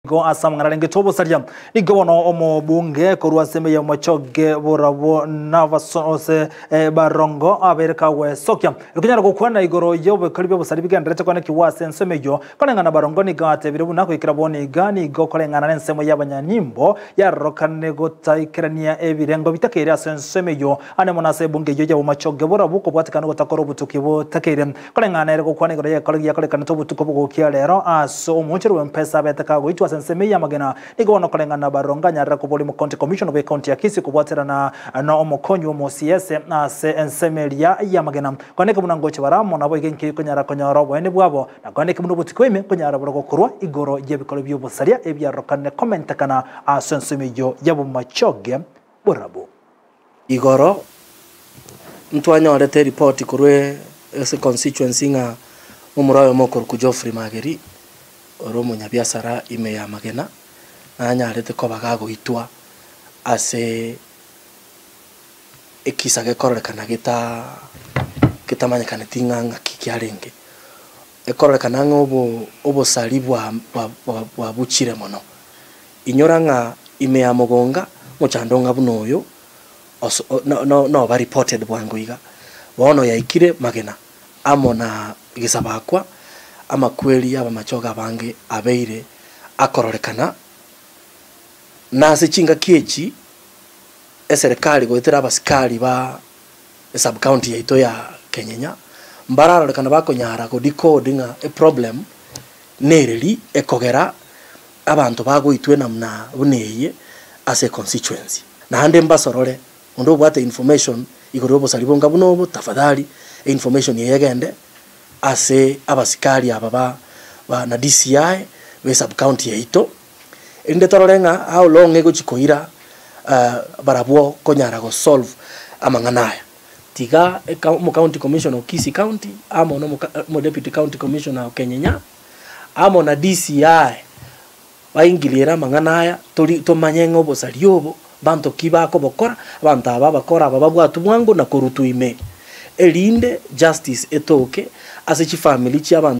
go asam ngarenge tobo saria ni gobono omo bunge korwa seme ya machoge borabo navasose barongo abereka we sokya rukunyara gukwana igoro yobe kalibe busari bigendera cyane kiwase nseme yo kolengana barongo ni gate birebu nako ikiraboni gani go kolengana nsemo y'abanyanyimbo yarokane gotaikerania ebirengo bitakere asenseme yo ane monase bunge yo yabo machoge borabo ko bwatikana gotakoro butukibo takere kolengana ere gukwana igoro ya kolekana tobo tukobo kialero aso umuchero mpesa betaka go itwa senseme ya magena nigono kolengana baronga nyara ko boli mu county commission of county ya Kisii kubwatira na omukonyo mu CS na ensemelia ya magena kwaneke munangoche baramo nabo igenki kunyara konyoro bwene bwabo na kwaneke muno butikweme kunyara bwo kurwa igoro yebikolo by'obusaria ebyarokane comment kana asensemeyo yabo machoge borabo igoro ntwanyorete report kurwe ese constituency nga umurayo mokor ku Geoffrey Mageri oromo nyabiasara ime ya magena anyarete ko bagago itwa ase ekisage korrekana kitamanyekana tinganga kikyarenge ekorrekana obo salibwa wa buchire mono inyoranga ime ya mugonga muchandonga bunoyo no ba reported bwanguiga wono yaikire magena amona gisabakwa amakweli aba machoga bange abeire akororekana nase chinga kiechi eserikali goitera abasikali ba sub county yaito ya Kenyenya mbararorekana bakonyara go decodinga a problem nereri ekogera abantu bagoitwe namna buneye as a constituency na hande mbasorore ndo bwate information igoro bosalibonga bunobo tafadhali information yegende ase abasikali aba na DCI we sub county yaito inde tororenga how long ego chikoira barabwo konyara go solve amanganaya tiga mu county commissioner Kisii county amo no mo deputy county commissioner Kenyenya amo na DCI baingilira manganaya to manyengo bosaliobo banto kibako bokora abantu aba bakora babagwatu mwango na korutuime elinde justice etoke ase chi family chi abantu